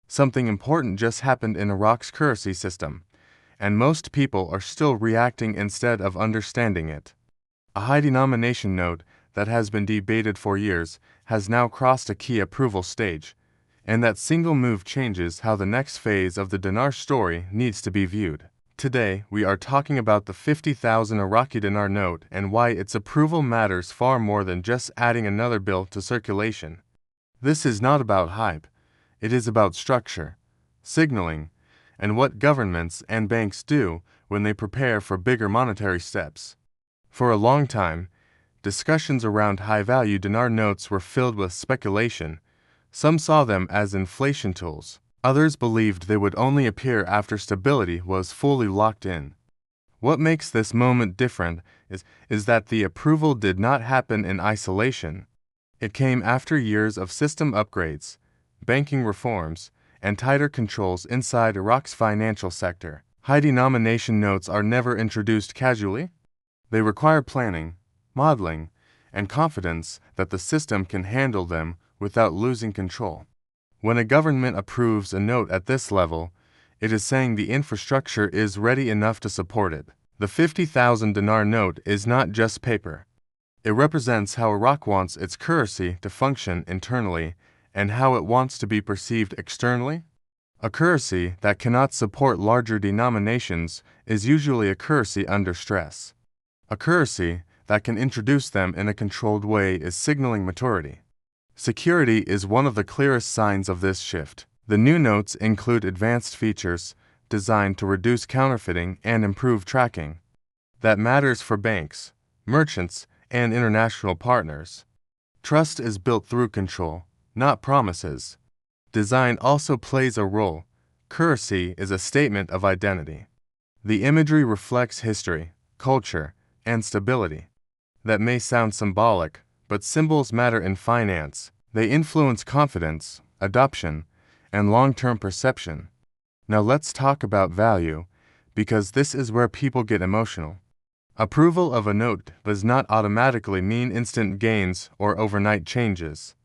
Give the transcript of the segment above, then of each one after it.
Something important just happened in Iraq's currency system, and most people are still reacting instead of understanding it. A high denomination note that has been debated for years has now crossed a key approval stage, and that single move changes how the next phase of the dinar story needs to be viewed. Today, we are talking about the 50,000 Iraqi dinar note and why its approval matters far more than just adding another bill to circulation. This is not about hype, it is about structure, signaling, and what governments and banks do when they prepare for bigger monetary steps. For a long time, discussions around high-value dinar notes were filled with speculation. Some saw them as inflation tools. Others believed they would only appear after stability was fully locked in. What makes this moment different is that the approval did not happen in isolation. It came after years of system upgrades, banking reforms, and tighter controls inside Iraq's financial sector. High-denomination notes are never introduced casually. They require planning, modeling, and confidence that the system can handle them without losing control. When a government approves a note at this level, it is saying the infrastructure is ready enough to support it. The 50,000 dinar note is not just paper. It represents how Iraq wants its currency to function internally and how it wants to be perceived externally. A currency that cannot support larger denominations is usually a currency under stress. A currency that can introduce them in a controlled way is signaling maturity. Security is one of the clearest signs of this shift. The new notes include advanced features designed to reduce counterfeiting and improve tracking. That matters for banks, merchants, and international partners. Trust is built through control, not promises. Design also plays a role. Currency is a statement of identity. The imagery reflects history, culture, and stability. That may sound symbolic, but symbols matter in finance. They influence confidence, adoption, and long-term perception. Now let's talk about value, because this is where people get emotional. Approval of a note does not automatically mean instant gains or overnight changes.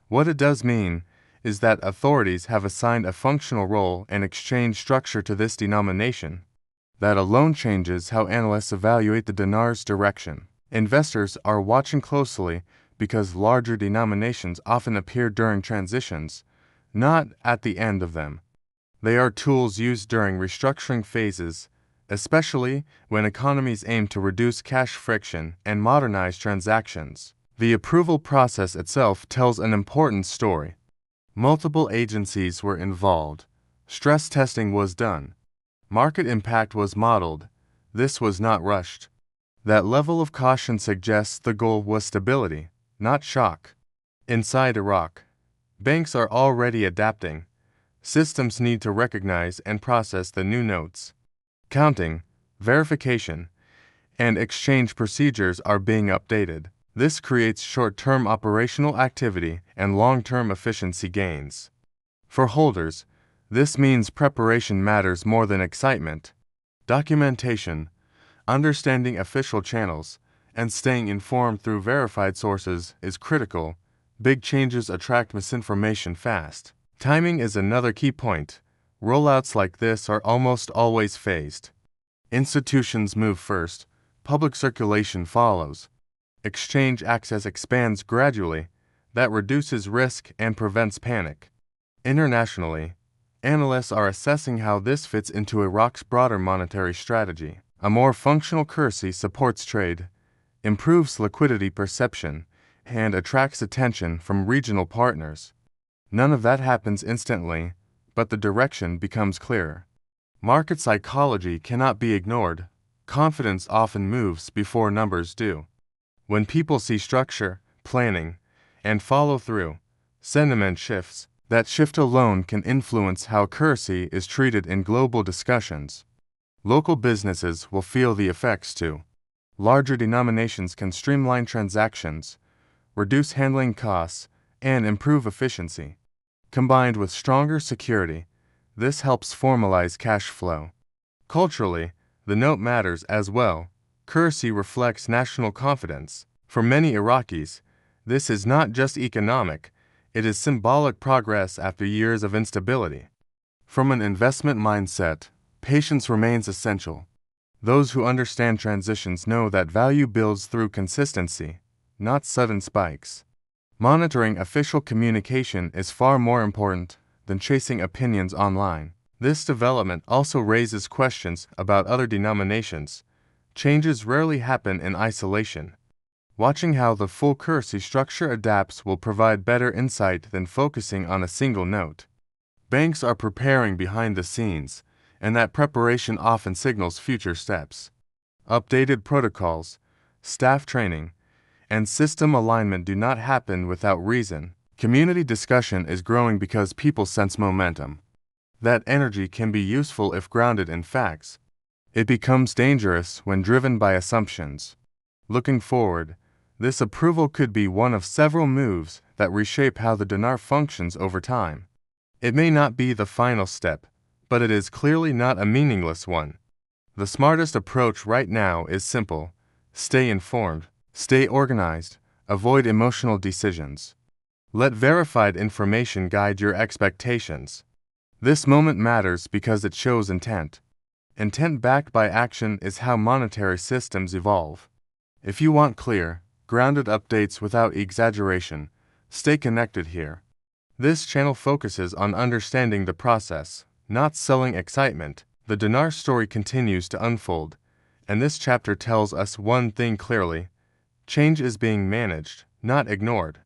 What it does mean is that authorities have assigned a functional role and exchange structure to this denomination. That alone changes how analysts evaluate the dinar's direction. Investors are watching closely because larger denominations often appear during transitions, not at the end of them. They are tools used during restructuring phases, especially when economies aim to reduce cash friction and modernize transactions. The approval process itself tells an important story. Multiple agencies were involved. Stress testing was done. Market impact was modeled. This was not rushed. That level of caution suggests the goal was stability, not shock. Inside Iraq, banks are already adapting. Systems need to recognize and process the new notes. Counting, verification, and exchange procedures are being updated. This creates short-term operational activity and long-term efficiency gains. For holders, this means preparation matters more than excitement. Documentation, understanding official channels, and staying informed through verified sources is critical. Big changes attract misinformation fast. Timing is another key point. Rollouts like this are almost always phased. Institutions move first, public circulation follows. Exchange access expands gradually. That reduces risk and prevents panic. Internationally, analysts are assessing how this fits into Iraq's broader monetary strategy. A more functional currency supports trade, improves liquidity perception, and attracts attention from regional partners. None of that happens instantly, but the direction becomes clearer. Market psychology cannot be ignored. Confidence often moves before numbers do. When people see structure, planning, and follow through, sentiment shifts. That shift alone can influence how currency is treated in global discussions. Local businesses will feel the effects too. Larger denominations can streamline transactions, reduce handling costs, and improve efficiency. Combined with stronger security, this helps formalize cash flow. Culturally, the note matters as well. Currency reflects national confidence. For many Iraqis, this is not just economic, It is symbolic progress after years of instability. From an investment mindset, patience remains essential. Those who understand transitions know that value builds through consistency, not sudden spikes. Monitoring official communication is far more important than chasing opinions online. This development also raises questions about other denominations. Changes rarely happen in isolation. Watching how the full currency structure adapts will provide better insight than focusing on a single note. Banks are preparing behind the scenes, and that preparation often signals future steps. Updated protocols, staff training, and system alignment do not happen without reason. Community discussion is growing because people sense momentum. That energy can be useful if grounded in facts. It becomes dangerous when driven by assumptions. Looking forward, this approval could be one of several moves that reshape how the dinar functions over time. It may not be the final step, but it is clearly not a meaningless one. The smartest approach right now is simple: stay informed, stay organized, avoid emotional decisions. Let verified information guide your expectations. This moment matters because it shows intent. Intent backed by action is how monetary systems evolve. If you want clear, grounded updates without exaggeration, stay connected here. This channel focuses on understanding the process, not selling excitement. The dinar story continues to unfold, and this chapter tells us one thing clearly: change is being managed, not ignored.